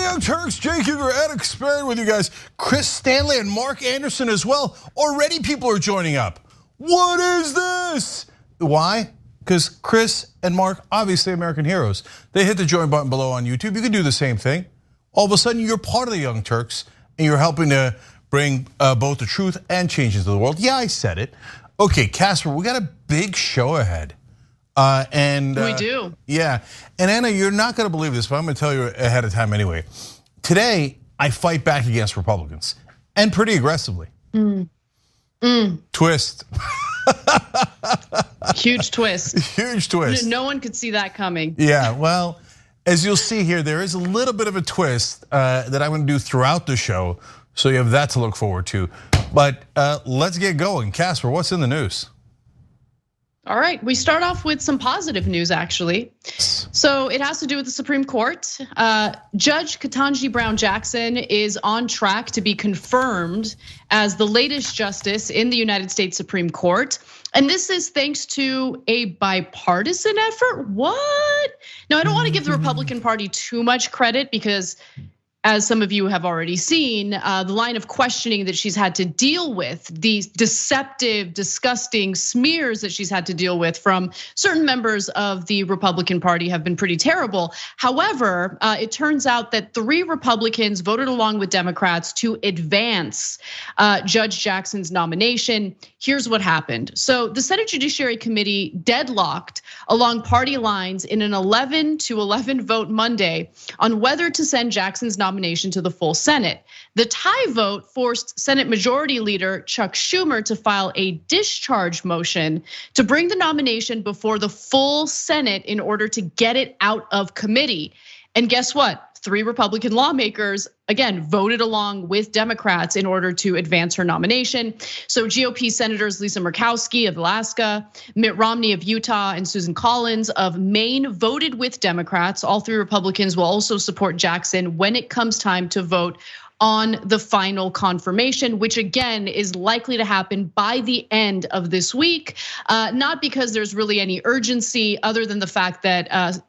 Young Turks, Cenk, Uygur, and Kasparian with you guys. Chris Stanley and Mark Anderson as well. Already people are joining up. What is this? Why? Because Chris and Mark, obviously American heroes. They hit the join button below on YouTube. You can do the same thing. All of a sudden, you're part of the Young Turks, and you're helping to bring both the truth and change into the world. Yeah, I said it. Okay, Casper, we got a big show ahead. We do. Yeah, and Anna, you're not gonna believe this, but I'm gonna tell you ahead of time anyway. Today, I fight back against Republicans, and pretty aggressively. Twist. Huge twist. Huge twist. No one could see that coming. Yeah, well, as you'll see here, there is a little bit of a twist that I'm gonna do throughout the show, so you have that to look forward to. But let's get going. Casper, what's in the news? All right, we start off with some positive news, actually. So it has to do with the Supreme Court. Judge Ketanji Brown Jackson is on track to be confirmed as the latest justice in the United States Supreme Court. And this is thanks to a bipartisan effort. What? Now, I don't want to give the Republican Party too much credit because, as some of you have already seen, the line of questioning that she's had to deal with, these deceptive, disgusting smears that she's had to deal with from certain members of the Republican Party have been pretty terrible. However, it turns out that 3 Republicans voted along with Democrats to advance Judge Jackson's nomination. Here's what happened. So the Senate Judiciary Committee deadlocked along party lines in an 11-11 vote Monday on whether to send Jackson's nomination to the full Senate. The tie vote forced Senate Majority Leader Chuck Schumer to file a discharge motion to bring the nomination before the full Senate in order to get it out of committee. And guess what? 3 Republican lawmakers, again, voted along with Democrats in order to advance her nomination. So GOP Senators Lisa Murkowski of Alaska, Mitt Romney of Utah, and Susan Collins of Maine voted with Democrats. All 3 Republicans will also support Jackson when it comes time to vote on the final confirmation, which again is likely to happen by the end of this week. Not because there's really any urgency other than the fact that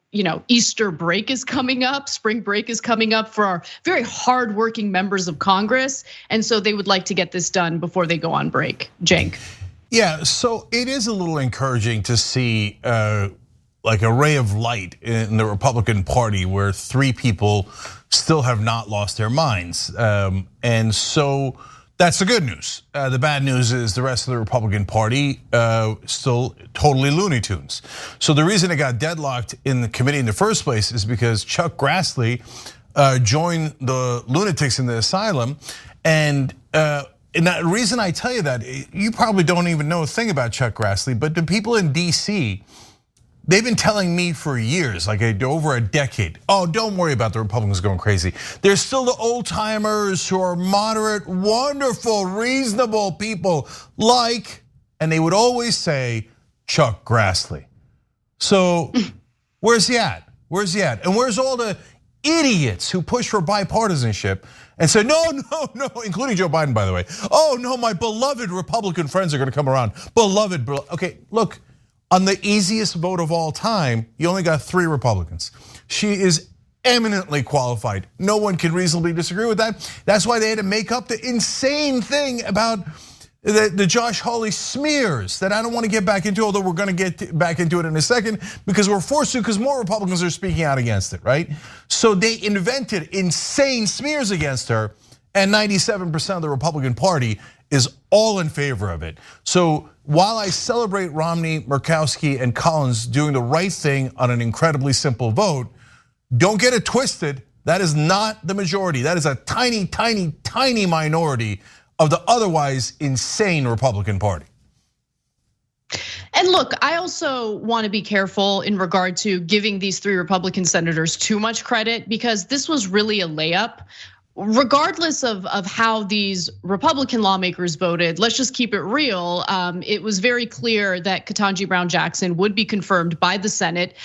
Easter break is coming up, spring break is coming up for our very hardworking members of Congress. And so they would like to get this done before they go on break. Cenk. Yeah, so it is a little encouraging to see like a ray of light in the Republican Party where 3 people still have not lost their minds. And so that's the good news. The bad news is the rest of the Republican Party still totally Looney Tunes. So the reason it got deadlocked in the committee in the first place is because Chuck Grassley joined the lunatics in the asylum. And the reason I tell you that, you probably don't even know a thing about Chuck Grassley, but the people in DC, they've been telling me for years, like over a decade, oh, don't worry about the Republicans going crazy. There's still the old timers who are moderate, wonderful, reasonable people like, and they would always say, Chuck Grassley. So where's he at? Where's he at? And where's all the idiots who push for bipartisanship and say, no, including Joe Biden, by the way. Oh no, my beloved Republican friends are gonna come around. Beloved, okay, look. On the easiest vote of all time, you only got 3 Republicans. She is eminently qualified. No one can reasonably disagree with that. That's why they had to make up the insane thing about the Josh Hawley smears that I don't want to get back into, although we're going to get back into it in a second because we're forced to, because more Republicans are speaking out against it, right? So they invented insane smears against her, and 97% of the Republican Party is all in favor of it. So while I celebrate Romney, Murkowski, and Collins doing the right thing on an incredibly simple vote, don't get it twisted. That is not the majority. That is a tiny, tiny, tiny minority of the otherwise insane Republican Party. And look, I also want to be careful in regard to giving these 3 Republican senators too much credit because this was really a layup. Regardless of how these Republican lawmakers voted, let's just keep it real. It was very clear that Ketanji Brown Jackson would be confirmed by the Senate,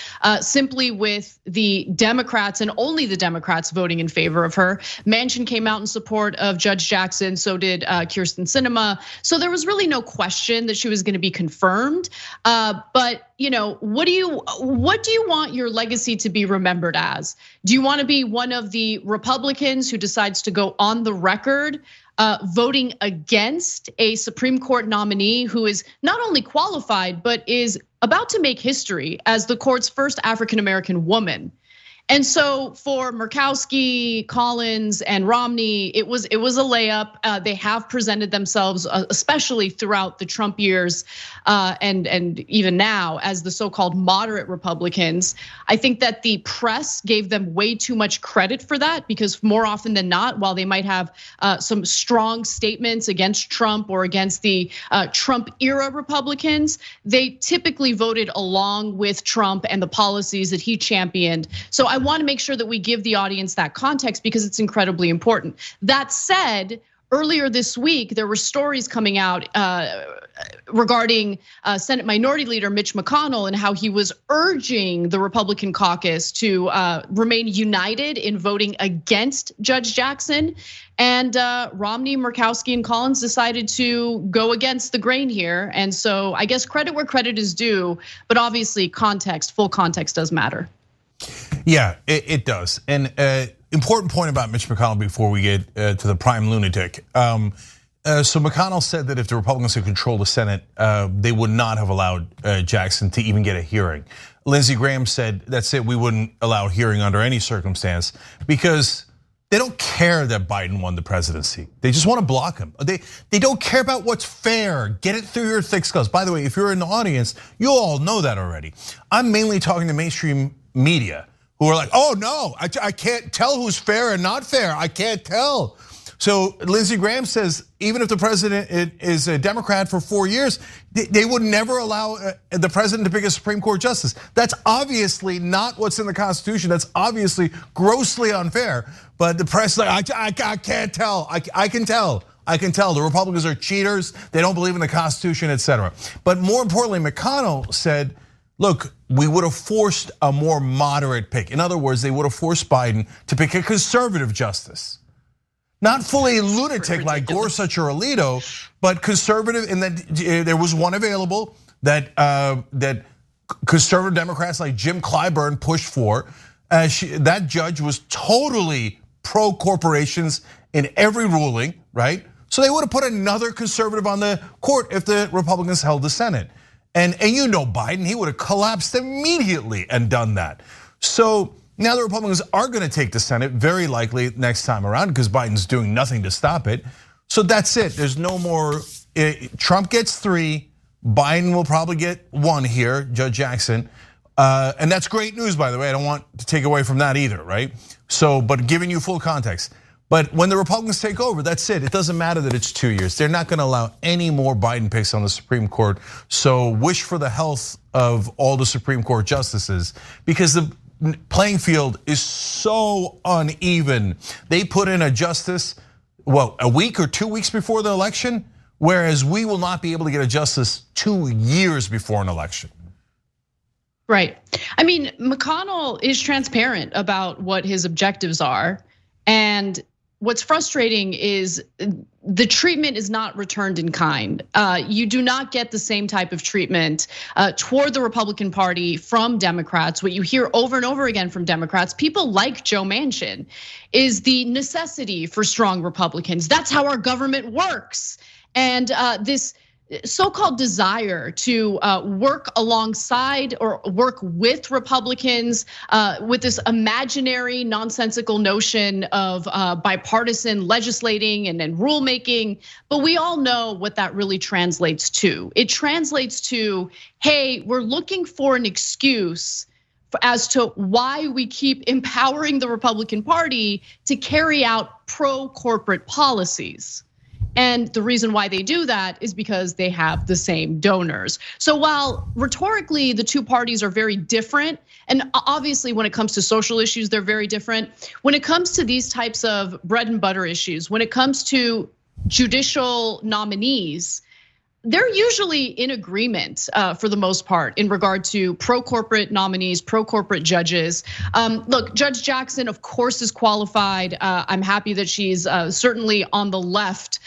simply with the Democrats and only the Democrats voting in favor of her. Manchin came out in support of Judge Jackson, so did Kyrsten Sinema. So there was really no question that she was going to be confirmed. But what do you want your legacy to be remembered as? Do you want to be one of the Republicans who decides to go on the record voting against a Supreme Court nominee who is not only qualified, but is about to make history as the court's first African-American woman? And so for Murkowski, Collins, and Romney, it was a layup. They have presented themselves, especially throughout the Trump years, and even now as the so-called moderate Republicans. I think that the press gave them way too much credit for that, because more often than not, while they might have some strong statements against Trump or against the Trump era Republicans, they typically voted along with Trump and the policies that he championed. So I want to make sure that we give the audience that context because it's incredibly important. That said, earlier this week, there were stories coming out regarding Senate Minority Leader Mitch McConnell and how he was urging the Republican caucus to remain united in voting against Judge Jackson. And Romney, Murkowski, and Collins decided to go against the grain here. And so I guess credit where credit is due, but obviously context, full context does matter. Yeah, it does. And important point about Mitch McConnell before we get to the prime lunatic. So McConnell said that if the Republicans could control the Senate, they would not have allowed Jackson to even get a hearing. Lindsey Graham said, that's it, we wouldn't allow a hearing under any circumstance because they don't care that Biden won the presidency. They just want to block him. They don't care about what's fair. Get it through your thick skulls. By the way, if you're in the audience, you all know that already. I'm mainly talking to mainstream media who are like, oh no, I can't tell who's fair and not fair. I can't tell. So Lindsey Graham says, even if the president is a Democrat for 4 years, they would never allow the president to pick a Supreme Court justice. That's obviously not what's in the Constitution. That's obviously grossly unfair. But the press, like, I can't tell. I can tell. I can tell the Republicans are cheaters. They don't believe in the Constitution, etc. But more importantly, McConnell said, look, we would have forced a more moderate pick. In other words, they would have forced Biden to pick a conservative justice. Not fully lunatic like Gorsuch or Alito, but conservative in that there was one available that conservative Democrats like Jim Clyburn pushed for. That judge was totally pro-corporations in every ruling, right? So they would have put another conservative on the court if the Republicans held the Senate. And you know Biden, he would have collapsed immediately and done that. So now the Republicans are gonna take the Senate, very likely next time around, because Biden's doing nothing to stop it. So that's it, there's no more, Trump gets 3, Biden will probably get 1 here, Judge Jackson. And that's great news, by the way, I don't want to take away from that either, right? So, but giving you full context. But when the Republicans take over, that's it. It doesn't matter that it's 2 years. They're not gonna allow any more Biden picks on the Supreme Court. So wish for the health of all the Supreme Court justices, because the playing field is so uneven. They put in a justice, well, a week or 2 weeks before the election, whereas we will not be able to get a justice 2 years before an election. Right. I mean, McConnell is transparent about what his objectives are. And what's frustrating is the treatment is not returned in kind. You do not get the same type of treatment toward the Republican Party from Democrats. What you hear over and over again from Democrats, people like Joe Manchin, is the necessity for strong Republicans. That's how our government works. And this so-called desire to work alongside or work with Republicans with this imaginary nonsensical notion of bipartisan legislating and rulemaking, but we all know what that really translates to. It translates to, hey, we're looking for an excuse as to why we keep empowering the Republican Party to carry out pro-corporate policies. And the reason why they do that is because they have the same donors. So while rhetorically the two parties are very different, and obviously when it comes to social issues, they're very different. When it comes to these types of bread and butter issues, when it comes to judicial nominees, they're usually in agreement for the most part in regard to pro-corporate nominees, pro-corporate judges. Look, Judge Jackson, of course, is qualified. I'm happy that she's certainly on the left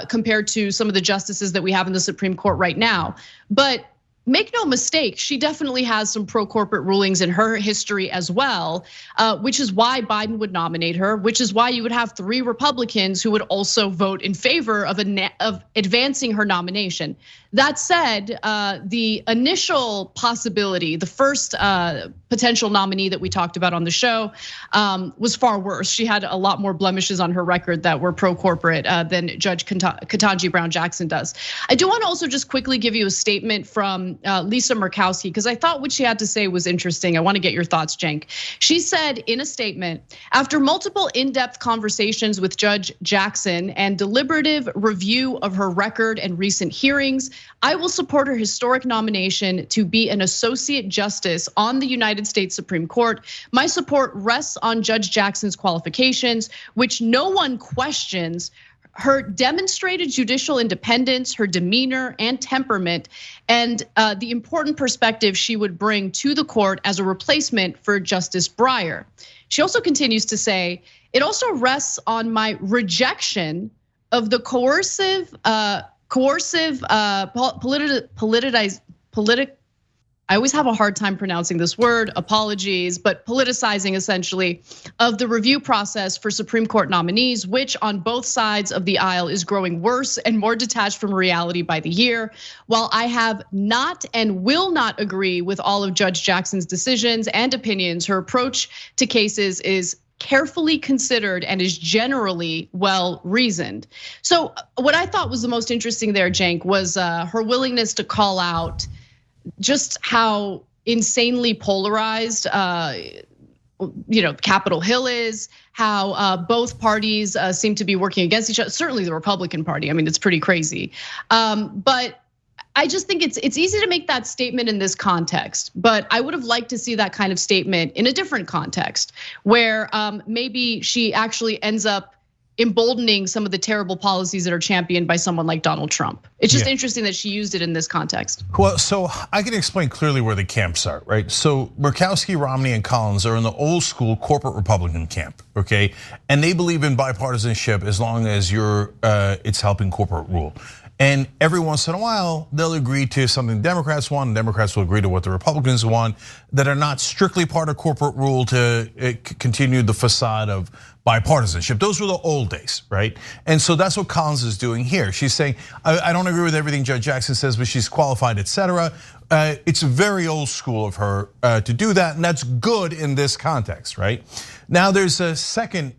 compared to some of the justices that we have in the Supreme Court right now. But make no mistake, she definitely has some pro-corporate rulings in her history as well, which is why Biden would nominate her, which is why you would have 3 Republicans who would also vote in favor of advancing her nomination. That said, the initial possibility, the first potential nominee that we talked about on the show was far worse. She had a lot more blemishes on her record that were pro-corporate than Judge Ketanji Brown Jackson does. I do want to also just quickly give you a statement from Lisa Murkowski, because I thought what she had to say was interesting. I want to get your thoughts, Cenk. She said in a statement, after multiple in-depth conversations with Judge Jackson and deliberative review of her record and recent hearings, I will support her historic nomination to be an associate justice on the United States Supreme Court. My support rests on Judge Jackson's qualifications, which no one questions. Her demonstrated judicial independence, her demeanor and temperament, and the important perspective she would bring to the court as a replacement for Justice Breyer. She also continues to say, it also rests on my rejection of the coercive, I always have a hard time pronouncing this word, apologies, but politicizing essentially of the review process for Supreme Court nominees, which on both sides of the aisle is growing worse and more detached from reality by the year. While I have not and will not agree with all of Judge Jackson's decisions and opinions, her approach to cases is carefully considered and is generally well reasoned. So what I thought was the most interesting there, Cenk, was her willingness to call out just how insanely polarized, Capitol Hill is, how both parties seem to be working against each other. Certainly the Republican Party. I mean, it's pretty crazy. But I just think it's easy to make that statement in this context, but I would have liked to see that kind of statement in a different context, where maybe she actually ends up emboldening some of the terrible policies that are championed by someone like Donald Trump. It's just interesting that she used it in this context. Well, so I can explain clearly where the camps are, right? So Murkowski, Romney, and Collins are in the old school corporate Republican camp, okay? And they believe in bipartisanship as long as it's helping corporate rule. And every once in a while, they'll agree to something Democrats want, and Democrats will agree to what the Republicans want that are not strictly part of corporate rule to continue the facade of bipartisanship. Those were the old days, right? And so that's what Collins is doing here. She's saying, I don't agree with everything Judge Jackson says, but she's qualified, etc. It's very old school of her to do that, and that's good in this context, right? Now there's a second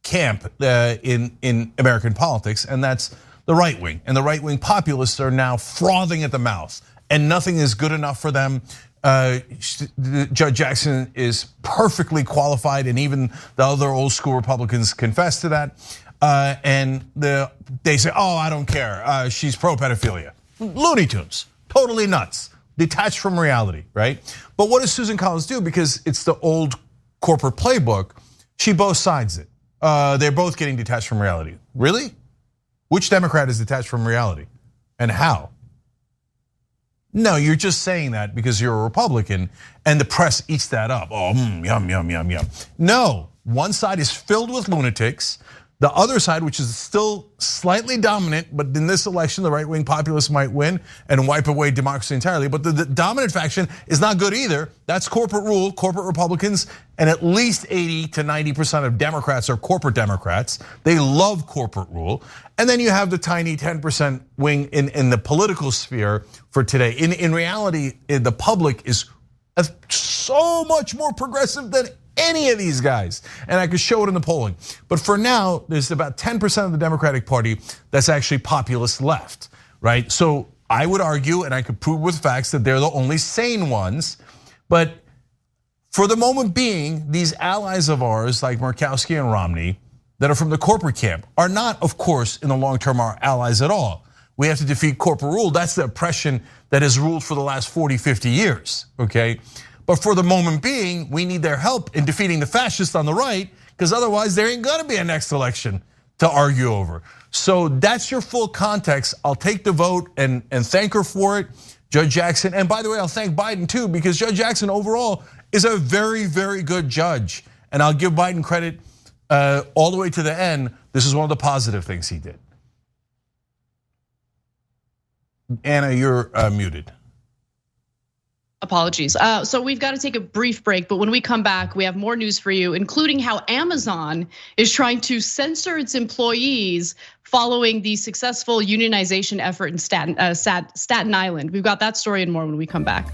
camp in American politics, and that's the right wing. And the right wing populists are now frothing at the mouth, and nothing is good enough for them. Judge Jackson is perfectly qualified, and even the other old school Republicans confess to that. And they say, oh, I don't care, she's pro-pedophilia. Looney Tunes, totally nuts, detached from reality, right? But what does Susan Collins do? Because it's the old corporate playbook, she both sides it. They're both getting detached from reality. Really? Which Democrat is detached from reality, and how? No, you're just saying that because you're a Republican and the press eats that up. Oh, yum, yum, yum, yum. No, one side is filled with lunatics. The other side, which is still slightly dominant, but in this election, the right-wing populists might win and wipe away democracy entirely. But the dominant faction is not good either. That's corporate rule, corporate Republicans, and at least 80 to 90% of Democrats are corporate Democrats. They love corporate rule. And then you have the tiny 10% wing in the political sphere for today. In reality, the public is so much more progressive than any of these guys, and I could show it in the polling. But for now, there's about 10% of the Democratic Party that's actually populist left, right? So I would argue, and I could prove with facts, that they're the only sane ones. But for the moment being, these allies of ours, like Murkowski and Romney, that are from the corporate camp, are not, of course, in the long term, our allies at all. We have to defeat corporate rule. That's the oppression that has ruled for the last 40, 50 years, okay? But for the moment being, we need their help in defeating the fascists on the right, because otherwise there ain't gonna be a next election to argue over. So that's your full context. I'll take the vote and thank her for it, Judge Jackson. And by the way, I'll thank Biden too, because Judge Jackson overall is a very, very good judge. And I'll give Biden credit all the way to the end. This is one of the positive things he did. Anna, you're muted. Apologies. So we've got to take a brief break, but when we come back, we have more news for you, including how Amazon is trying to censor its employees following the successful unionization effort in Staten Island. We've got that story and more when we come back.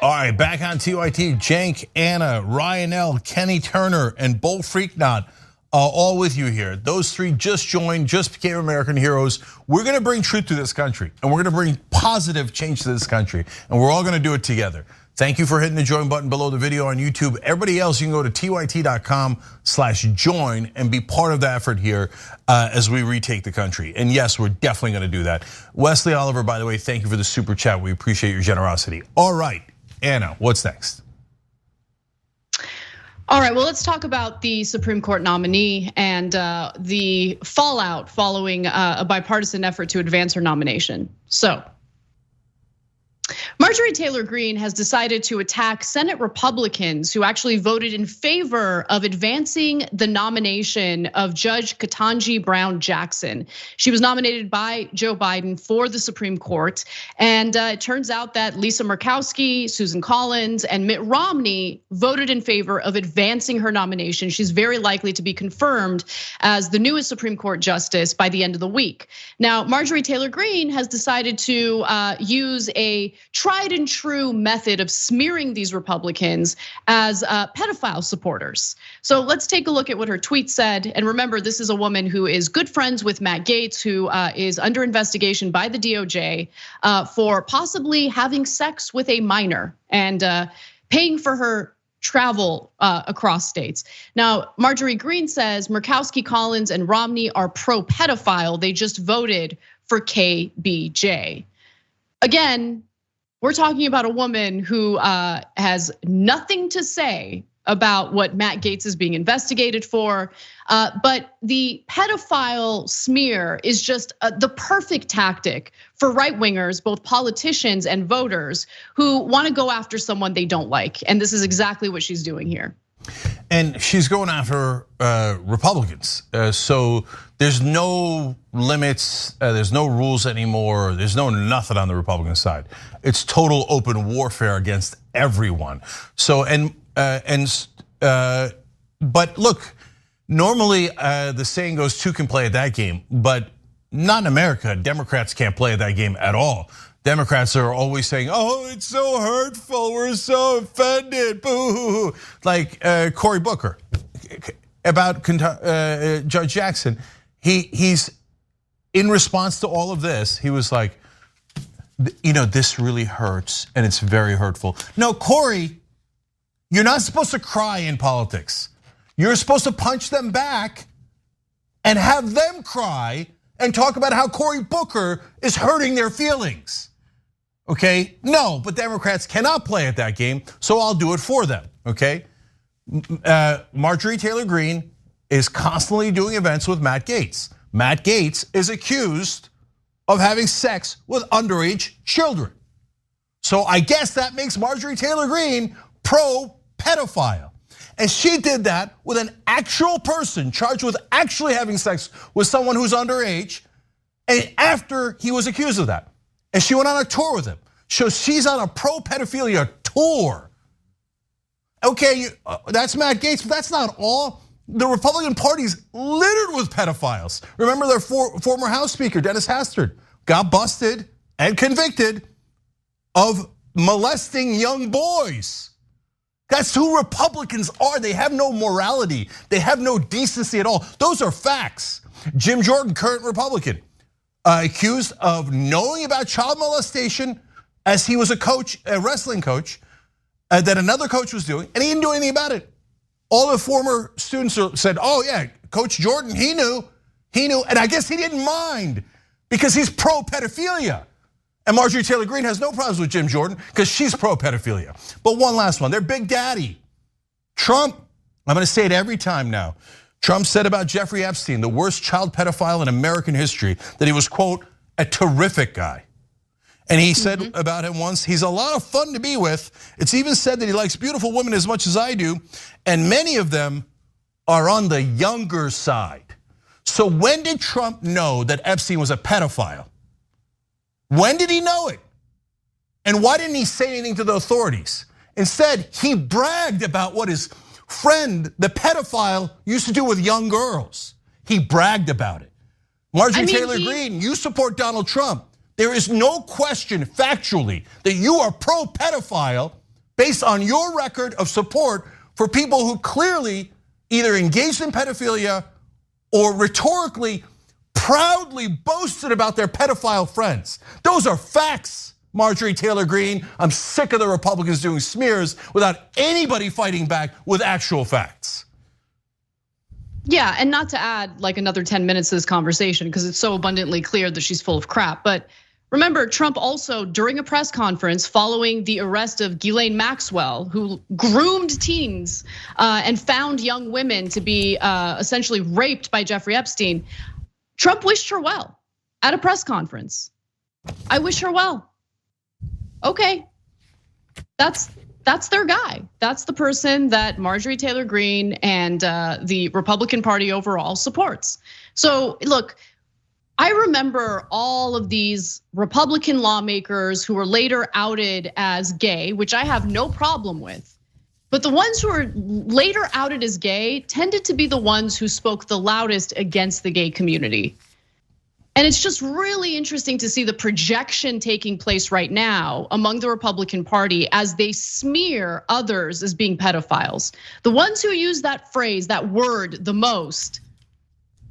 All right, back on TYT, Cenk, Anna, Ryan L, Kenny Turner, and Bull Freaknot, all with you here. Those three just joined, just became American heroes. We're gonna bring truth to this country, and we're gonna bring positive change to this country, and we're all gonna do it together. Thank you for hitting the join button below the video on YouTube. Everybody else, you can go to tyt.com/join and be part of the effort here as we retake the country. And yes, we're definitely gonna do that. Wesley Oliver, by the way, thank you for the super chat. We appreciate your generosity. All right. Anna, what's next? All right, well, let's talk about the Supreme Court nominee and the fallout following a bipartisan effort to advance her nomination. So, Marjorie Taylor Greene has decided to attack Senate Republicans who actually voted in favor of advancing the nomination of Judge Ketanji Brown Jackson. She was nominated by Joe Biden for the Supreme Court. And it turns out that Lisa Murkowski, Susan Collins, and Mitt Romney voted in favor of advancing her nomination. She's very likely to be confirmed as the newest Supreme Court justice by the end of the week. Now, Marjorie Taylor Greene has decided to use a tried and true method of smearing these Republicans as pedophile supporters. So let's take a look at what her tweet said. And remember, this is a woman who is good friends with Matt Gaetz, who is under investigation by the DOJ for possibly having sex with a minor and paying for her travel across states. Now, Marjorie Greene says Murkowski, Collins, and Romney are pro-pedophile. They just voted for KBJ. Again, we're talking about a woman who has nothing to say about what Matt Gaetz is being investigated for. But the pedophile smear is just the perfect tactic for right-wingers, both politicians and voters who want to go after someone they don't like. And this is exactly what she's doing here. And she's going after Republicans. So there's no limits, there's no rules anymore, there's no nothing on the Republican side. It's total open warfare against everyone. So but look, normally the saying goes, two can play at that game, but not in America. Democrats can't play at that game at all. Democrats are always saying, "Oh, it's so hurtful. We're so offended." Boo! Like Cory Booker about Judge Jackson. He's in response to all of this. He was like, this really hurts and it's very hurtful. No, Cory, you're not supposed to cry in politics. You're supposed to punch them back and have them cry and talk about how Cory Booker is hurting their feelings. Okay, no, but Democrats cannot play at that game, so I'll do it for them, okay? Marjorie Taylor Greene is constantly doing events with Matt Gaetz. Matt Gaetz is accused of having sex with underage children. So I guess that makes Marjorie Taylor Greene pro-pedophile. And she did that with an actual person charged with actually having sex with someone who's underage, and after he was accused of that. And she went on a tour with him. So she's on a pro-pedophilia tour. Okay, that's Matt Gaetz, but that's not all. The Republican Party's littered with pedophiles. Remember their former House Speaker, Dennis Hastert, got busted and convicted of molesting young boys. That's who Republicans are. They have no morality. They have no decency at all. Those are facts. Jim Jordan, current Republican, accused of knowing about child molestation as he was a coach, a wrestling coach, that another coach was doing, and he didn't do anything about it. All the former students said, "Oh yeah, Coach Jordan, he knew," and I guess he didn't mind because he's pro-pedophilia. And Marjorie Taylor Greene has no problems with Jim Jordan because she's pro-pedophilia. But one last one, their big daddy, Trump. I'm gonna say it every time now. Trump said about Jeffrey Epstein, the worst child pedophile in American history, that he was, quote, a terrific guy. And he said about him once, he's a lot of fun to be with. It's even said that he likes beautiful women as much as I do, and many of them are on the younger side. So when did Trump know that Epstein was a pedophile? When did he know it? And why didn't he say anything to the authorities? Instead, he bragged about what his friend, the pedophile, used to do with young girls. He bragged about it. Marjorie Taylor Greene, you support Donald Trump. There is no question factually that you are pro-pedophile based on your record of support for people who clearly either engaged in pedophilia or rhetorically, proudly boasted about their pedophile friends. Those are facts, Marjorie Taylor Greene. I'm sick of the Republicans doing smears without anybody fighting back with actual facts. Yeah, and not to add like another 10 minutes to this conversation because it's so abundantly clear that she's full of crap. But remember, Trump also, during a press conference following the arrest of Ghislaine Maxwell, who groomed teens and found young women to be essentially raped by Jeffrey Epstein, Trump wished her well at a press conference. I wish her well. Okay, that's their guy. That's the person that Marjorie Taylor Greene and the Republican Party overall supports. So look, I remember all of these Republican lawmakers who were later outed as gay, which I have no problem with. But the ones who were later outed as gay tended to be the ones who spoke the loudest against the gay community. And it's just really interesting to see the projection taking place right now among the Republican Party as they smear others as being pedophiles. The ones who use that phrase, that word the most,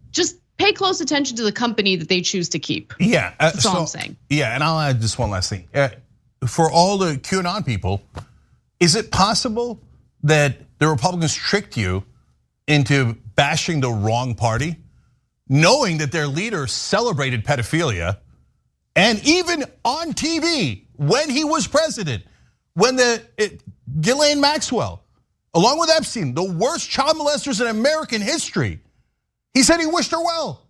just pay close attention to the company that they choose to keep. Yeah, that's all I'm saying. Yeah, and I'll add just one last thing. For all the QAnon people, is it possible that the Republicans tricked you into bashing the wrong party? Knowing that their leader celebrated pedophilia, and even on TV when he was president, when Ghislaine Maxwell, along with Epstein, the worst child molesters in American history, he said he wished her well.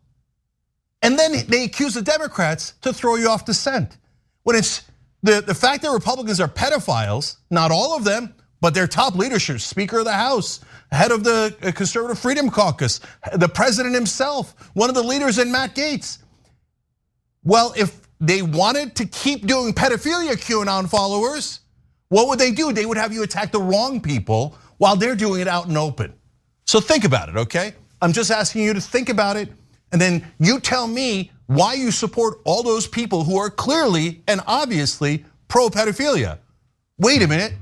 And then they accused the Democrats to throw you off the scent. When it's the fact that Republicans are pedophiles, not all of them, but their top leadership, Speaker of the House, head of the Conservative Freedom Caucus, the president himself, one of the leaders in Matt Gaetz. Well, if they wanted to keep doing pedophilia, QAnon followers, what would they do? They would have you attack the wrong people while they're doing it out in open. So think about it, okay? I'm just asking you to think about it, and then you tell me why you support all those people who are clearly and obviously pro-pedophilia. Wait a minute.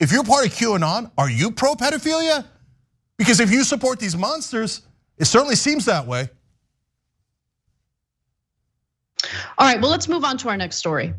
If you're part of QAnon, are you pro-pedophilia? Because if you support these monsters, it certainly seems that way. All right, well, let's move on to our next story.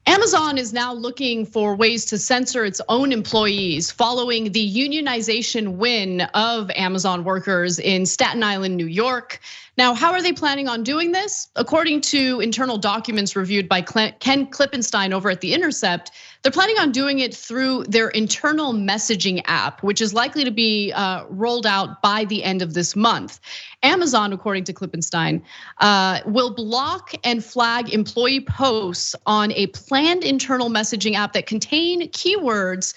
Amazon is now looking for ways to censor its own employees following the unionization win of Amazon workers in Staten Island, New York. Now, how are they planning on doing this? According to internal documents reviewed by Ken Klippenstein over at The Intercept, they're planning on doing it through their internal messaging app, which is likely to be rolled out by the end of this month. Amazon, according to Klippenstein, will block and flag employee posts on a planned internal messaging app that contain keywords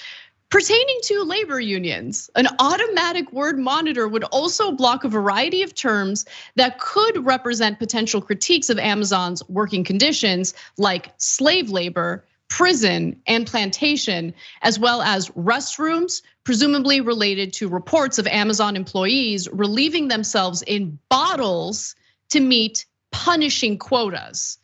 pertaining to labor unions. An automatic word monitor would also block a variety of terms that could represent potential critiques of Amazon's working conditions, like slave labor, prison, and plantation, as well as restrooms, presumably related to reports of Amazon employees relieving themselves in bottles to meet punishing quotas.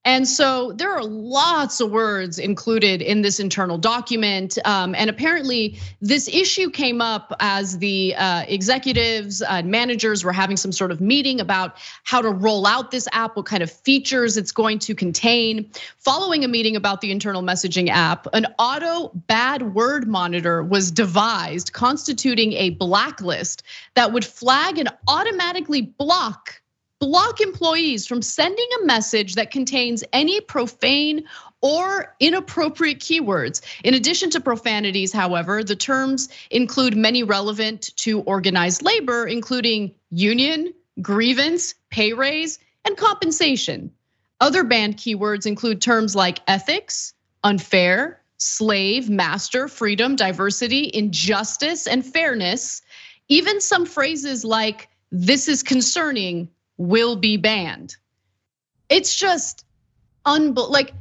And so there are lots of words included in this internal document. And apparently this issue came up as the executives and managers were having some sort of meeting about how to roll out this app, what kind of features it's going to contain. Following a meeting about the internal messaging app, an auto bad word monitor was devised, constituting a blacklist that would flag and automatically block employees from sending a message that contains any profane or inappropriate keywords. In addition to profanities, however, the terms include many relevant to organized labor, including union, grievance, pay raise, and compensation. Other banned keywords include terms like ethics, unfair, slave, master, freedom, diversity, injustice, and fairness. Even some phrases like "this is concerning" will be banned. It's just like,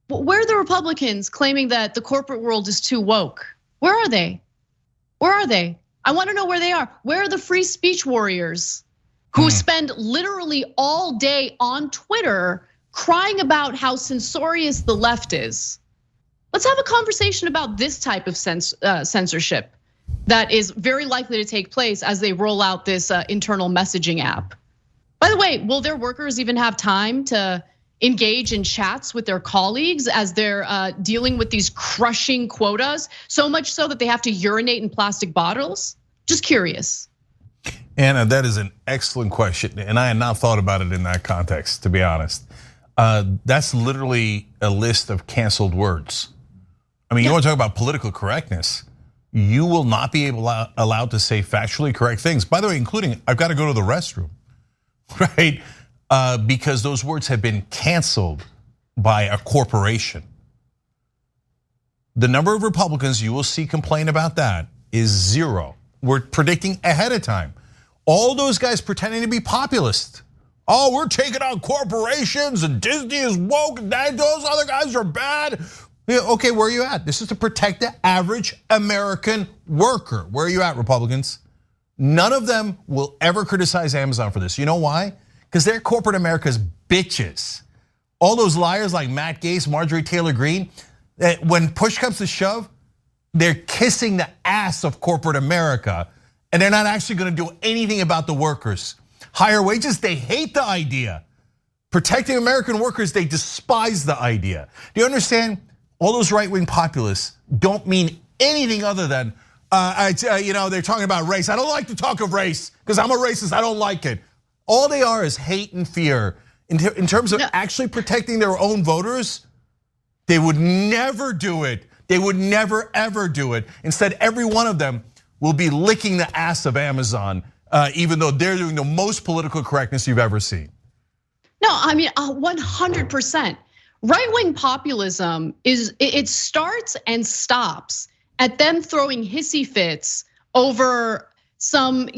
where are the Republicans claiming that the corporate world is too woke? Where are they? Where are they? I want to know where they are. Where are the free speech warriors who spend literally all day on Twitter crying about how censorious the left is? Let's have a conversation about this type of censorship that is very likely to take place as they roll out this internal messaging app. By the way, will their workers even have time to engage in chats with their colleagues as they're dealing with these crushing quotas, so much so that they have to urinate in plastic bottles? Just curious. Anna, that is an excellent question, and I had not thought about it in that context, to be honest. That's literally a list of canceled words. I mean, you want to talk about political correctness? You will not be allowed to say factually correct things. By the way, including, I've got to go to the restroom, right? Because those words have been canceled by a corporation. The number of Republicans you will see complain about that is zero. We're predicting ahead of time. All those guys pretending to be populist. Oh, we're taking out corporations and Disney is woke and those other guys are bad. Okay, where are you at? This is to protect the average American worker. Where are you at, Republicans? None of them will ever criticize Amazon for this. You know why? Because they're corporate America's bitches. All those liars like Matt Gaetz, Marjorie Taylor Greene, when push comes to shove, they're kissing the ass of corporate America, and they're not actually gonna do anything about the workers. Higher wages, they hate the idea. Protecting American workers, they despise the idea. Do you understand? All those right-wing populists don't mean anything other than, they're talking about race. I don't like to talk of race because I'm a racist, I don't like it. All they are is hate and fear. In terms of actually protecting their own voters, they would never do it. They would never, ever do it. Instead, every one of them will be licking the ass of Amazon, even though they're doing the most political correctness you've ever seen. No, I mean, 100%. Right-wing populism it starts and stops at them throwing hissy fits over some,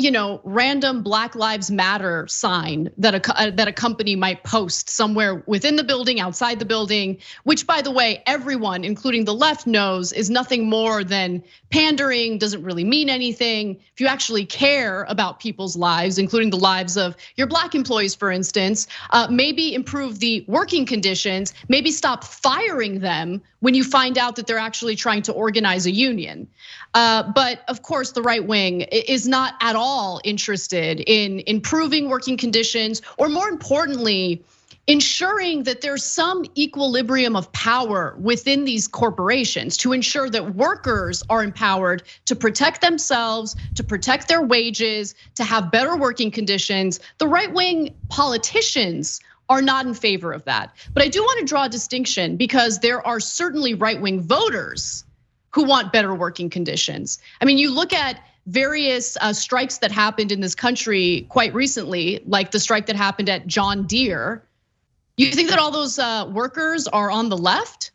random Black Lives Matter sign that a company might post somewhere within the building, outside the building, which, by the way, everyone, including the left, knows is nothing more than pandering, doesn't really mean anything. If you actually care about people's lives, including the lives of your Black employees, for instance, maybe improve the working conditions, maybe stop firing them when you find out that they're actually trying to organize a union. But of course, the right wing is not at all interested in improving working conditions, or more importantly, ensuring that there's some equilibrium of power within these corporations to ensure that workers are empowered to protect themselves, to protect their wages, to have better working conditions. The right-wing politicians are not in favor of that. But I do want to draw a distinction because there are certainly right-wing voters who want better working conditions. I mean, you look at various strikes that happened in this country quite recently, like the strike that happened at John Deere. You think that all those workers are on the left?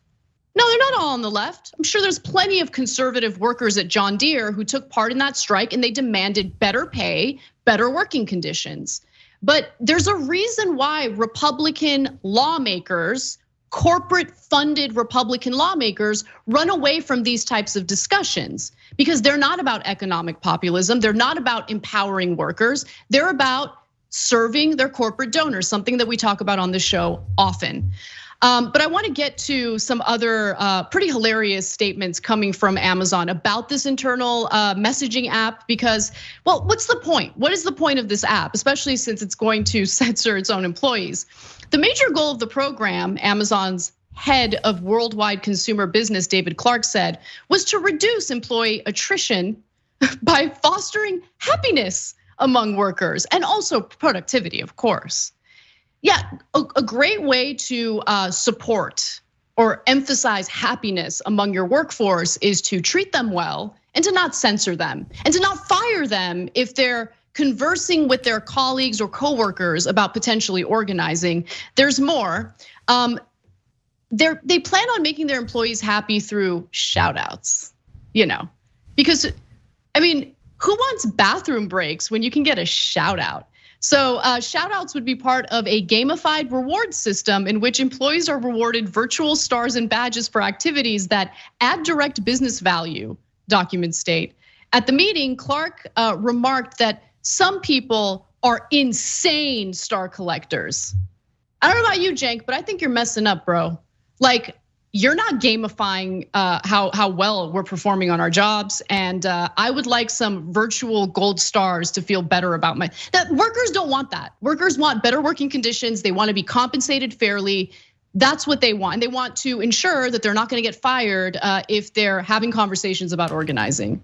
No, they're not all on the left. I'm sure there's plenty of conservative workers at John Deere who took part in that strike and they demanded better pay, better working conditions. But there's a reason why Republican lawmakers, corporate funded Republican lawmakers, run away from these types of discussions because they're not about economic populism. They're not about empowering workers. They're about serving their corporate donors, something that we talk about on the show often. But I want to get to some other pretty hilarious statements coming from Amazon about this internal messaging app because, well, what's the point? What is the point of this app, especially since it's going to censor its own employees? The major goal of the program, Amazon's head of worldwide consumer business, David Clark, said, was to reduce employee attrition by fostering happiness among workers and also productivity, of course. Yeah, a great way to support or emphasize happiness among your workforce is to treat them well and to not censor them and to not fire them if they're conversing with their colleagues or coworkers about potentially organizing. There's more. They plan on making their employees happy through shout outs, because I mean, who wants bathroom breaks when you can get a shout out? So shout outs would be part of a gamified reward system in which employees are rewarded virtual stars and badges for activities that add direct business value, documents state. At the meeting, Clark remarked that some people are insane star collectors. I don't know about you, Cenk, but I think you're messing up, bro. Like, you're not gamifying how well we're performing on our jobs. And I would like some virtual gold stars to feel better about workers don't want that. Workers want better working conditions. They want to be compensated fairly. That's what they want. And they want to ensure that they're not going to get fired if they're having conversations about organizing.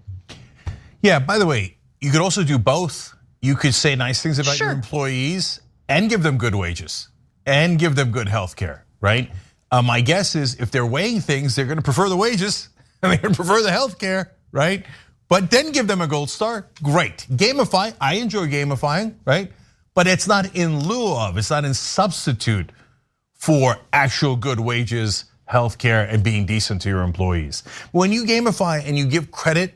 Yeah, by the way, you could also do both. You could say nice things about your employees and give them good wages and give them good health care, right? My guess is if they're weighing things, they're gonna prefer the wages and they're gonna prefer the health care, right? But then give them a gold star, great. Gamify, I enjoy gamifying, right? But it's not in lieu of, it's not in substitute for actual good wages, health care, and being decent to your employees. When you gamify and you give credit,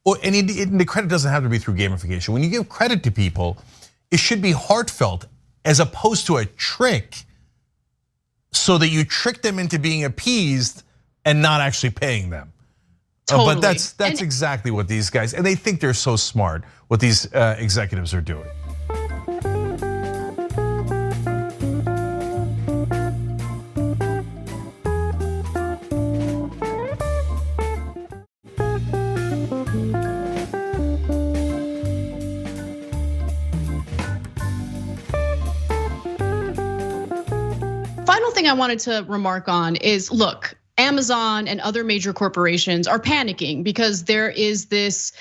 and the credit doesn't have to be through gamification. When you give credit to people, it should be heartfelt as opposed to a trick, so that you trick them into being appeased and not actually paying them. Totally. But that's exactly what these guys, and they think they're so smart, what these executives are doing. Final thing I wanted to remark on is, look, Amazon and other major corporations are panicking because there is this,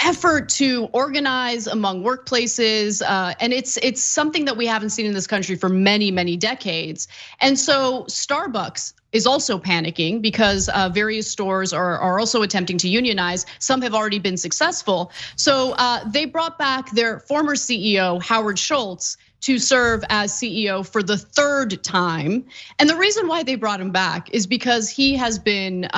effort to organize among workplaces, and it's something that we haven't seen in this country for many, many decades. And so Starbucks is also panicking because various stores are also attempting to unionize. Some have already been successful. So they brought back their former CEO, Howard Schultz, to serve as CEO for the third time. And the reason why they brought him back is because he has been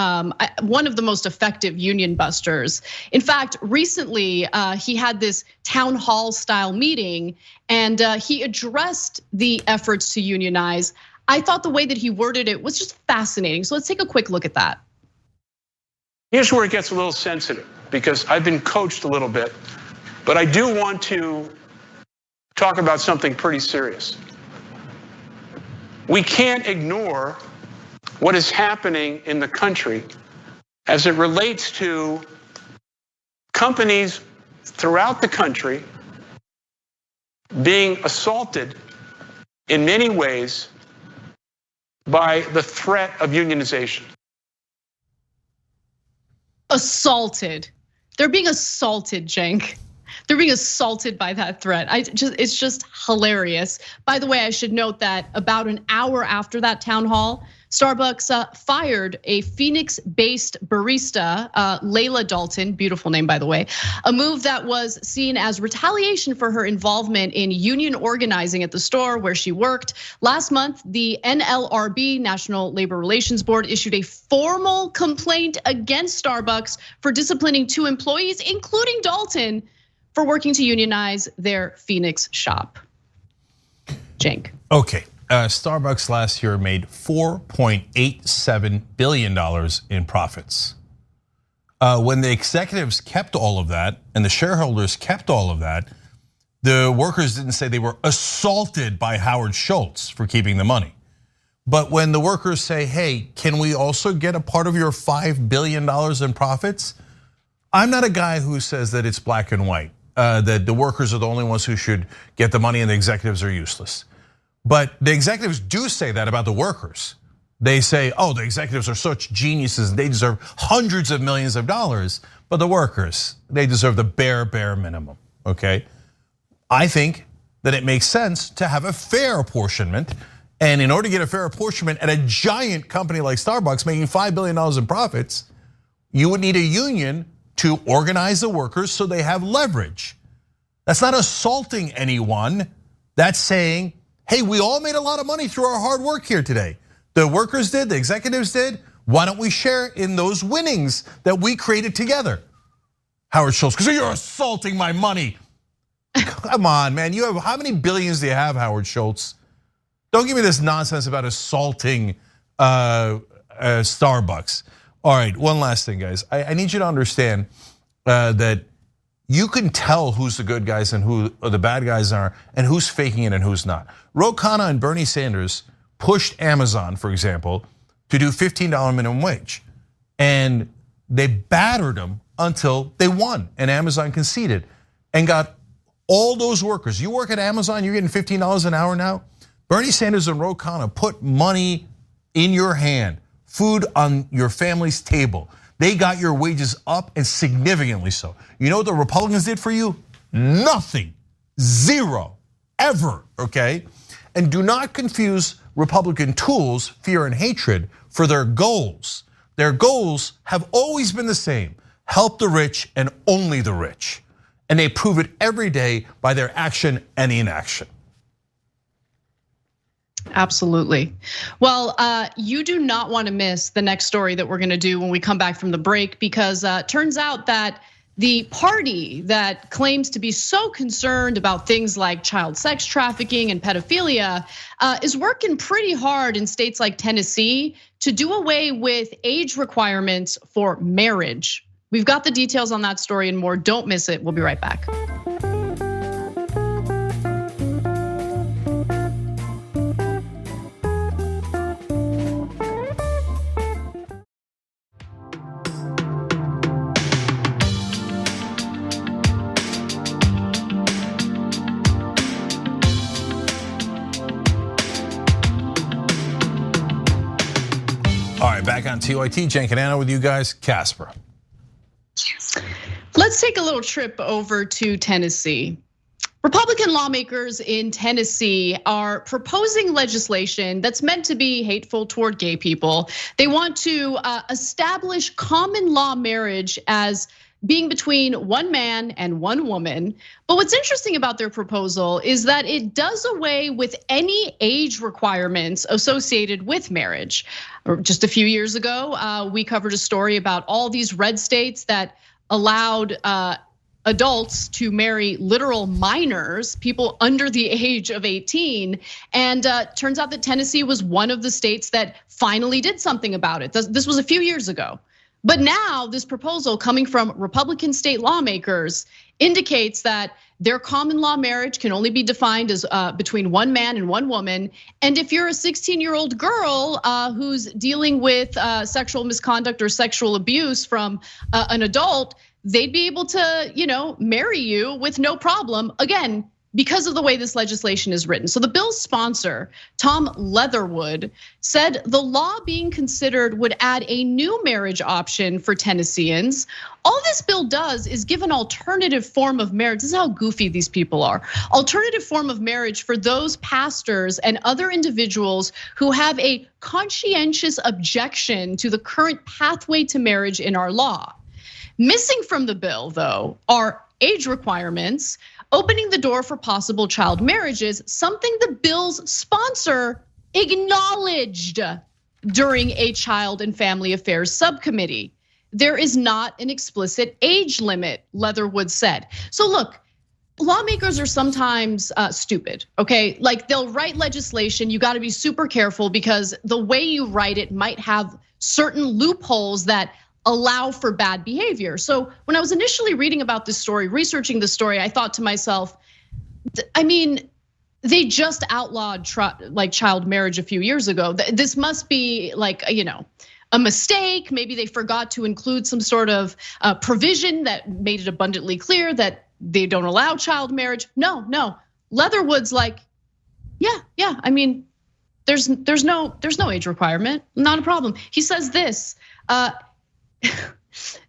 one of the most effective union busters. In fact, recently he had this town hall style meeting and he addressed the efforts to unionize. I thought the way that he worded it was just fascinating. So let's take a quick look at that. Here's where it gets a little sensitive because I've been coached a little bit, but I do want to talk about something pretty serious. We can't ignore what is happening in the country as it relates to companies throughout the country being assaulted in many ways by the threat of unionization. Assaulted. They're being assaulted, Cenk. They're being assaulted by that threat. It's just hilarious. By the way, I should note that about an hour after that town hall, Starbucks fired a Phoenix-based barista, Layla Dalton, beautiful name by the way, a move that was seen as retaliation for her involvement in union organizing at the store where she worked. Last month, the NLRB, National Labor Relations Board, issued a formal complaint against Starbucks for disciplining 2 employees, including Dalton, for working to unionize their Phoenix shop. Cenk. Okay, Starbucks last year made $4.87 billion in profits. When the executives kept all of that and the shareholders kept all of that, the workers didn't say they were assaulted by Howard Schultz for keeping the money. But when the workers say, hey, can we also get a part of your $5 billion in profits? I'm not a guy who says that it's black and white. That the workers are the only ones who should get the money and the executives are useless. But the executives do say that about the workers. They say, the executives are such geniuses and they deserve hundreds of millions of dollars. But the workers, they deserve the bare minimum, okay? I think that it makes sense to have a fair apportionment And in order to get a fair apportionment at a giant company like Starbucks making $5 billion in profits, you would need a union to organize the workers so they have leverage. That's not assaulting anyone. That's saying, hey, we all made a lot of money through our hard work here today. The workers did, the executives did. Why don't we share in those winnings that we created together? Howard Schultz, because you're assaulting my money. Come on, man. You have, how many billions do you have, Howard Schultz? Don't give me this nonsense about assaulting Starbucks. All right, one last thing, guys. I need you to understand that you can tell who's the good guys and who the bad guys are, and who's faking it and who's not. Ro Khanna and Bernie Sanders pushed Amazon, for example, to do $15 minimum wage. And they battered them until they won, and Amazon conceded and got all those workers. You work at Amazon, you're getting $15 an hour now. Bernie Sanders and Ro Khanna put money in your hand, food on your family's table. They got your wages up, and significantly so. You know what the Republicans did for you? Nothing, zero, ever, okay? And do not confuse Republican tools, fear and hatred, for their goals. Their goals have always been the same: help the rich and only the rich. And they prove it every day by their action and inaction. Absolutely. Well, you do not want to miss the next story that we're going to do when we come back from the break, because turns out that the party that claims to be so concerned about things like child sex trafficking and pedophilia is working pretty hard in states like Tennessee to do away with age requirements for marriage. We've got the details on that story and more. Don't miss it. We'll be right back. All right, back on TYT, Cenk and Anna with you guys. Casper. Let's take a little trip over to Tennessee. Republican lawmakers in Tennessee are proposing legislation that's meant to be hateful toward gay people. They want to establish common law marriage as being between one man and one woman. But what's interesting about their proposal is that it does away with any age requirements associated with marriage. Just a few years ago, we covered a story about all these red states that allowed adults to marry literal minors, people under the age of 18. And turns out that Tennessee was one of the states that finally did something about it. This was a few years ago. But now this proposal coming from Republican state lawmakers indicates that their common law marriage can only be defined as between one man and one woman. And if you're a 16-year-old girl who's dealing with sexual misconduct or sexual abuse from an adult, they'd be able to, marry you with no problem. Again, because of the way this legislation is written. So the bill's sponsor, Tom Leatherwood, said the law being considered would add a new marriage option for Tennesseans. All this bill does is give an alternative form of marriage. This is how goofy these people are. Alternative form of marriage for those pastors and other individuals who have a conscientious objection to the current pathway to marriage in our law. Missing from the bill, though, are age requirements, opening the door for possible child marriages, something the bill's sponsor acknowledged during a Child and Family Affairs subcommittee. There is not an explicit age limit, Leatherwood said. So look, lawmakers are sometimes stupid, okay? Like they'll write legislation, you gotta be super careful because the way you write it might have certain loopholes that allow for bad behavior. So when I was initially reading about this story, researching the story, I thought to myself, I mean, they just outlawed like child marriage a few years ago. This must be like, a mistake. Maybe they forgot to include some sort of provision that made it abundantly clear that they don't allow child marriage. No, Leatherwood's like, yeah. I mean, there's no age requirement, not a problem. He says this.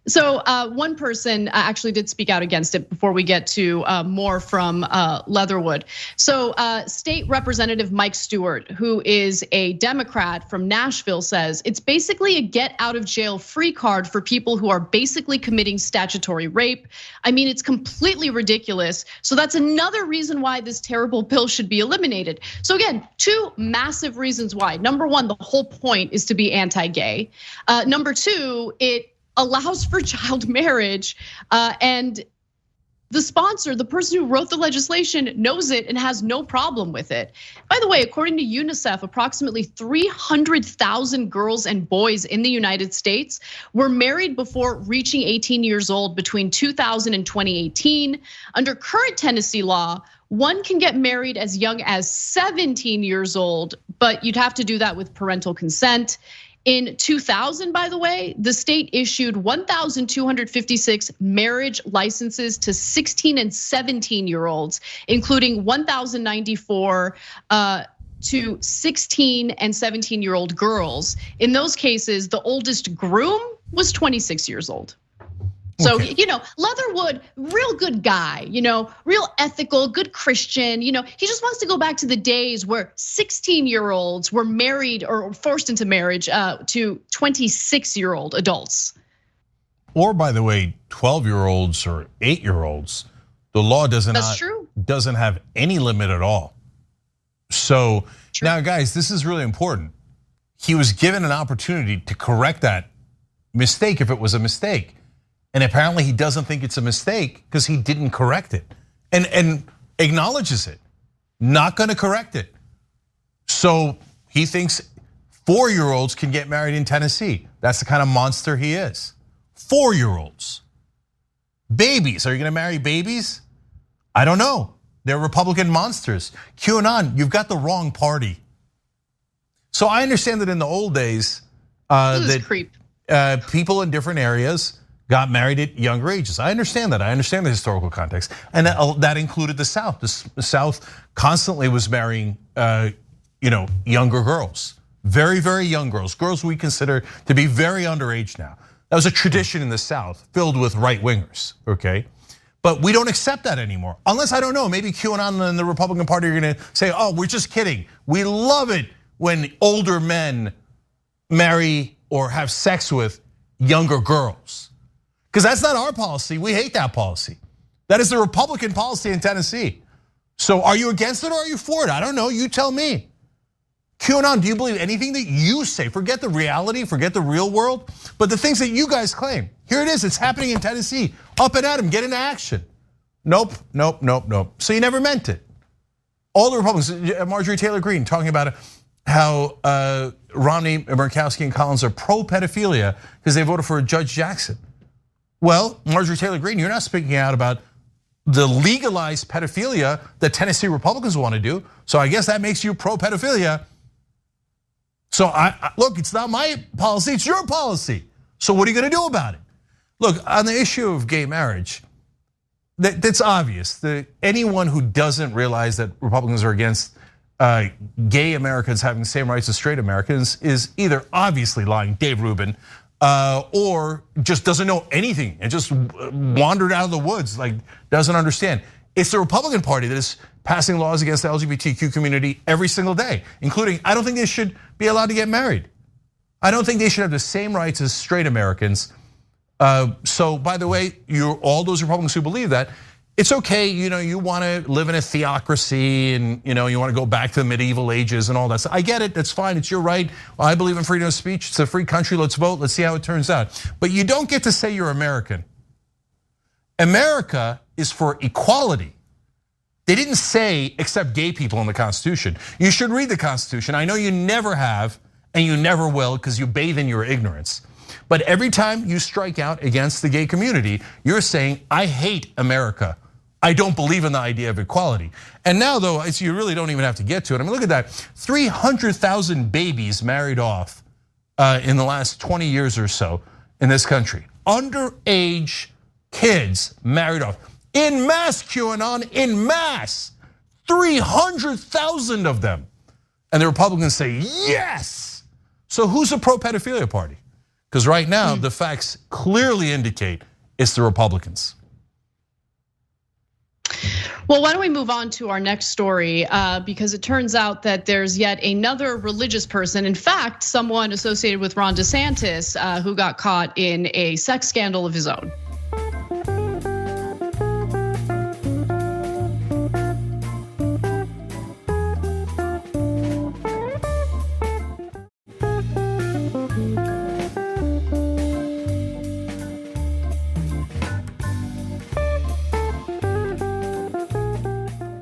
So one person actually did speak out against it before we get to more from Leatherwood. So State Representative Mike Stewart, who is a Democrat from Nashville, says it's basically a get out of jail free card for people who are basically committing statutory rape. I mean, it's completely ridiculous. So that's another reason why this terrible bill should be eliminated. So again, two massive reasons why. Number one, the whole point is to be anti-gay. Number two, it allows for child marriage, and the sponsor, the person who wrote the legislation, knows it and has no problem with it. By the way, according to UNICEF, approximately 300,000 girls and boys in the United States were married before reaching 18 years old between 2000 and 2018. Under current Tennessee law, one can get married as young as 17 years old, but you'd have to do that with parental consent. In 2000, by the way, the state issued 1,256 marriage licenses to 16 and 17-year-olds, including 1,094 to 16 and 17-year-old girls. In those cases, the oldest groom was 26 years old. So, okay. Leatherwood, real good guy, real ethical, good Christian. He just wants to go back to the days where 16-year-olds were married or forced into marriage to 26-year-old adults. Or, by the way, 12-year-olds or 8-year-olds. The law doesn't have any limit at all. So now, guys, this is really important. He was given an opportunity to correct that mistake if it was a mistake. And apparently he doesn't think it's a mistake because he didn't correct it and acknowledges it, not gonna correct it. So he thinks 4-year-olds can get married in Tennessee. That's the kind of monster he is. 4-year-olds. Babies, are you gonna marry babies? I don't know, they're Republican monsters. QAnon, you've got the wrong party. So I understand that in the old days, people in different areas got married at younger ages. I understand that. I understand the historical context, and that included the South. The South constantly was marrying, younger girls, very, very young girls, girls we consider to be very underage now. That was a tradition in the South, filled with right wingers. Okay, but we don't accept that anymore, unless I don't know. Maybe QAnon and the Republican Party are going to say, "Oh, we're just kidding. We love it when older men marry or have sex with younger girls." Because that's not our policy. We hate that policy. That is the Republican policy in Tennessee. So are you against it or are you for it? I don't know, you tell me. QAnon, do you believe anything that you say? Forget the reality, forget the real world, but the things that you guys claim. Here it is, it's happening in Tennessee. Up and at him, get into action. Nope. So you never meant it. All the Republicans, Marjorie Taylor Greene talking about how Romney, Murkowski, and Collins are pro-pedophilia because they voted for Judge Jackson. Well, Marjorie Taylor Greene, you're not speaking out about the legalized pedophilia that Tennessee Republicans want to do. So I guess that makes you pro-pedophilia. So look, it's not my policy, it's your policy. So what are you going to do about it? Look, on the issue of gay marriage, that's obvious. Anyone who doesn't realize that Republicans are against gay Americans having the same rights as straight Americans is either obviously lying, Dave Rubin, or just doesn't know anything and just wandered out of the woods, like doesn't understand. It's the Republican Party that is passing laws against the LGBTQ community every single day, including, I don't think they should be allowed to get married. I don't think they should have the same rights as straight Americans. So by the way, all those Republicans who believe that, it's okay, you want to live in a theocracy and you want to go back to the medieval ages and all that. So I get it, that's fine, it's your right. I believe in freedom of speech, it's a free country, let's vote, let's see how it turns out. But you don't get to say you're American. America is for equality. They didn't say except gay people in the Constitution. You should read the Constitution. I know you never have and you never will because you bathe in your ignorance. But every time you strike out against the gay community, you're saying, I hate America. I don't believe in the idea of equality. And now though, you really don't even have to get to it. I mean, look at that, 300,000 babies married off in the last 20 years or so in this country. Underage kids married off. In mass, QAnon, in mass. 300,000 of them. And the Republicans say, yes. So who's a pro-pedophilia party? Because right now, the facts clearly indicate it's the Republicans. Well, why don't we move on to our next story? Because it turns out that there's yet another religious person, in fact, someone associated with Ron DeSantis, who got caught in a sex scandal of his own.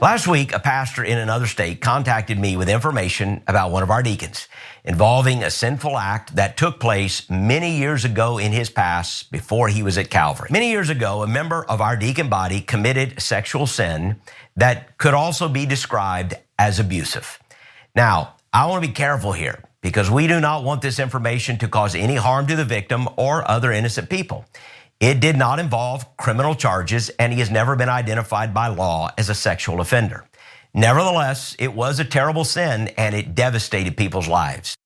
Last week, a pastor in another state contacted me with information about one of our deacons involving a sinful act that took place many years ago in his past before he was at Calvary. Many years ago, a member of our deacon body committed sexual sin that could also be described as abusive. Now, I want to be careful here because we do not want this information to cause any harm to the victim or other innocent people. It did not involve criminal charges, and he has never been identified by law as a sexual offender. Nevertheless, it was a terrible sin, and it devastated people's lives.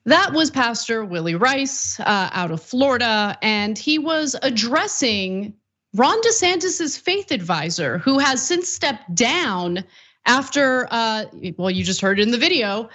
That was Pastor Willie Rice out of Florida, and he was addressing Ron DeSantis's faith advisor, who has since stepped down after, well, you just heard it in the video,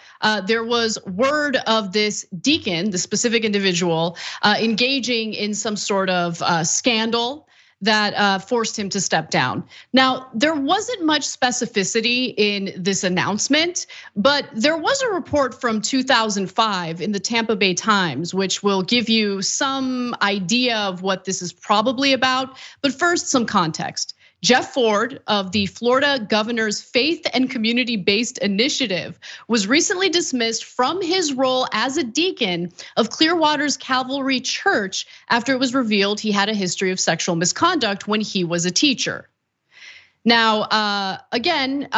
there was word of this deacon, the specific individual, engaging in some sort of scandal that forced him to step down. Now, there wasn't much specificity in this announcement, but there was a report from 2005 in the Tampa Bay Times, which will give you some idea of what this is probably about. But first, some context. Jeff Ford of the Florida governor's Faith and Community-Based Initiative was recently dismissed from his role as a deacon of Clearwater's Calvary Church after it was revealed he had a history of sexual misconduct when he was a teacher. Now, again,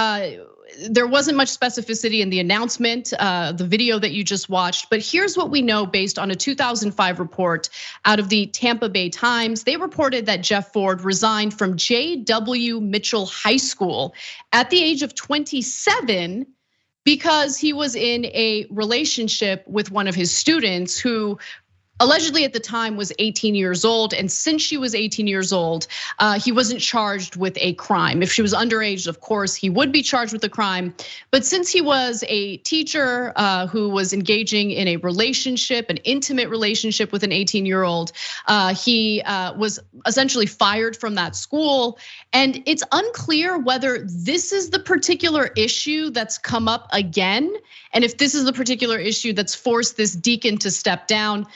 there wasn't much specificity in the announcement, the video that you just watched, but here's what we know based on a 2005 report out of the Tampa Bay Times. They reported that Jeff Ford resigned from J.W. Mitchell High School at the age of 27 because he was in a relationship with one of his students who allegedly at the time was 18 years old, and since she was 18 years old, he wasn't charged with a crime. If she was underage, of course, he would be charged with a crime. But since he was a teacher who was engaging in a relationship, an intimate relationship with an 18-year-old, he was essentially fired from that school. And it's unclear whether this is the particular issue that's come up again, and if this is the particular issue that's forced this deacon to step down.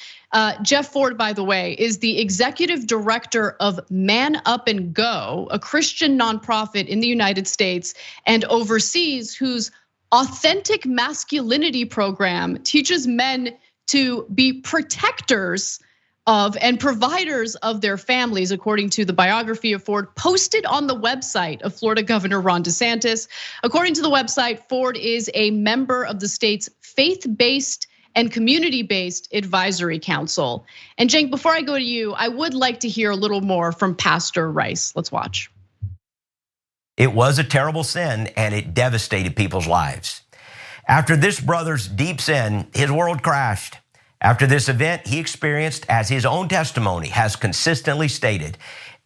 Jeff Ford, by the way, is the executive director of Man Up and Go, a Christian nonprofit in the United States and overseas, whose authentic masculinity program teaches men to be protectors of and providers of their families, according to the biography of Ford posted on the website of Florida Governor Ron DeSantis. According to the website, Ford is a member of the state's faith-based and community-based advisory council. And Cenk, before I go to you, I would like to hear a little more from Pastor Rice. Let's watch. It was a terrible sin, and it devastated people's lives. After this brother's deep sin, his world crashed. After this event, he experienced, as his own testimony has consistently stated,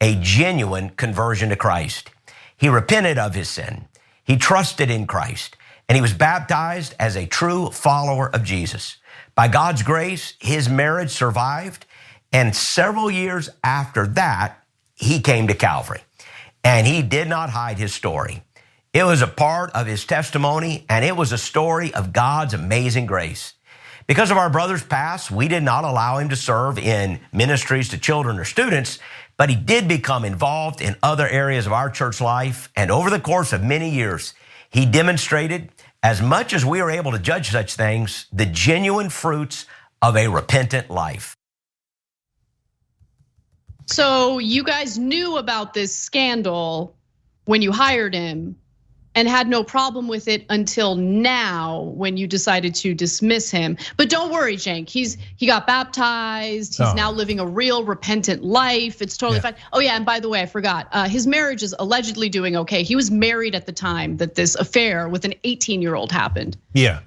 a genuine conversion to Christ. He repented of his sin. He trusted in Christ, and he was baptized as a true follower of Jesus. By God's grace, his marriage survived, and several years after that, he came to Calvary. And he did not hide his story. It was a part of his testimony, and it was a story of God's amazing grace. Because of our brother's past, we did not allow him to serve in ministries to children or students, but he did become involved in other areas of our church life. And over the course of many years, he demonstrated, as much as we are able to judge such things, the genuine fruits of a repentant life. So you guys knew about this scandal when you hired him and had no problem with it until now when you decided to dismiss him. But don't worry, Cenk, he got baptized. He's now living a real repentant life. It's totally fine. Oh yeah, and by the way, I forgot, his marriage is allegedly doing okay. He was married at the time that this affair with an 18-year-old happened. Yeah.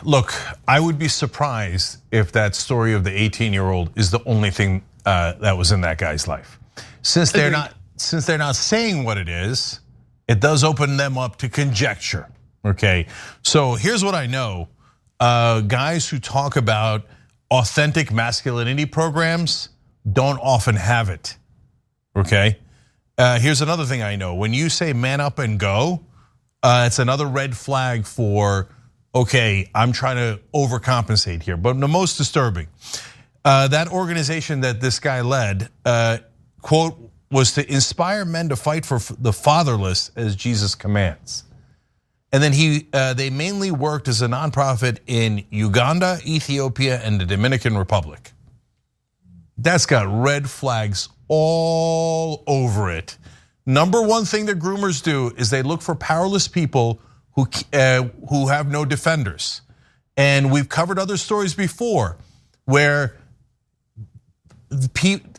Look, I would be surprised if that story of the 18-year-old is the only thing that was in that guy's life. Since they're not saying what it is, it does open them up to conjecture. Okay, so here's what I know: guys who talk about authentic masculinity programs don't often have it. Okay, here's another thing I know: when you say "man up and go," it's another red flag for, okay, I'm trying to overcompensate here. But the most disturbing, that organization that this guy led, quote, was to inspire men to fight for the fatherless as Jesus commands. And then they mainly worked as a nonprofit in Uganda, Ethiopia, and the Dominican Republic. That's got red flags all over it. Number one thing that groomers do is they look for powerless people who have no defenders. And we've covered other stories before where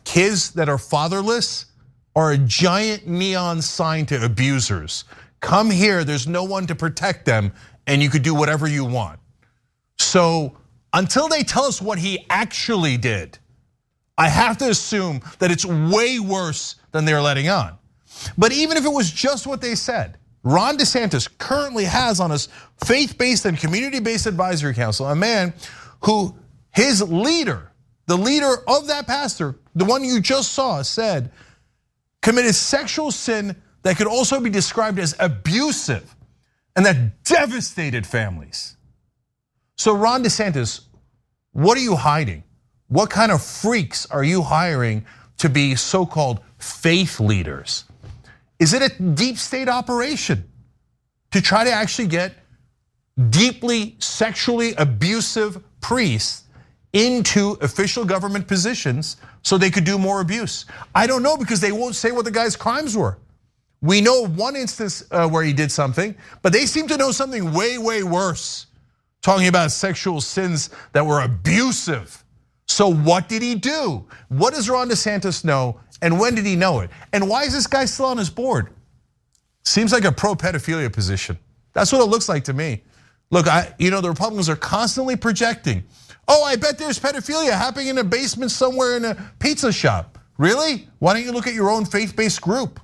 kids that are fatherless are a giant neon sign to abusers. Come here, there's no one to protect them, and you could do whatever you want. So until they tell us what he actually did, I have to assume that it's way worse than they're letting on. But even if it was just what they said, Ron DeSantis currently has on his faith-based and community-based advisory council a man who his leader, the leader of that pastor, the one you just saw, said committed sexual sin that could also be described as abusive and that devastated families. So Ron DeSantis, what are you hiding? What kind of freaks are you hiring to be so-called faith leaders? Is it a deep state operation to try to actually get deeply sexually abusive priests into official government positions so they could do more abuse? I don't know, because they won't say what the guy's crimes were. We know one instance where he did something, but they seem to know something way, way worse, talking about sexual sins that were abusive. So what did he do? What does Ron DeSantis know, and when did he know it? And why is this guy still on his board? Seems like a pro-pedophilia position. That's what it looks like to me. Look, the Republicans are constantly projecting, oh, I bet there's pedophilia happening in a basement somewhere in a pizza shop. Really? Why don't you look at your own faith-based group?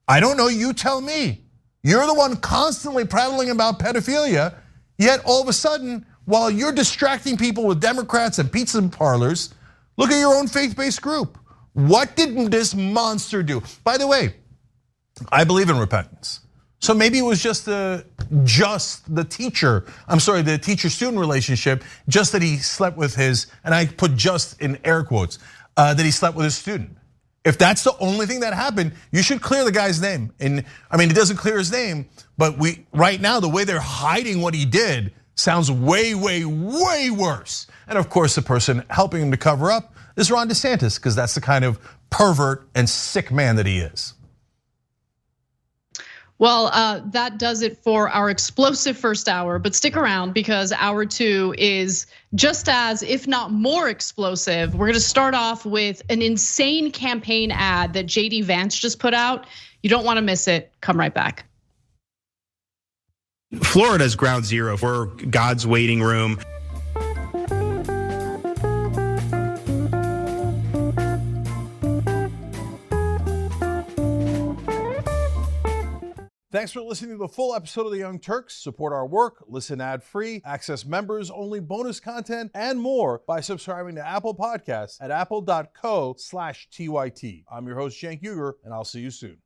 I don't know, you tell me. You're the one constantly prattling about pedophilia, yet all of a sudden, while you're distracting people with Democrats and pizza parlors, look at your own faith-based group. What did this monster do? By the way, I believe in repentance. So maybe it was just the teacher-student relationship, just that he slept with his, and I put just in air quotes, that he slept with his student. If that's the only thing that happened, you should clear the guy's name. And I mean, it doesn't clear his name, but right now, the way they're hiding what he did sounds way, way, way worse. And of course, the person helping him to cover up is Ron DeSantis, because that's the kind of pervert and sick man that he is. Well, that does it for our explosive first hour, but stick around because hour two is just as, if not more explosive. We're gonna start off with an insane campaign ad that JD Vance just put out. You don't wanna miss it, come right back. Florida's ground zero for God's waiting room. Thanks for listening to the full episode of The Young Turks. Support our work, listen ad-free, access members-only bonus content, and more by subscribing to Apple Podcasts at apple.co/TYT. I'm your host, Cenk, and I'll see you soon.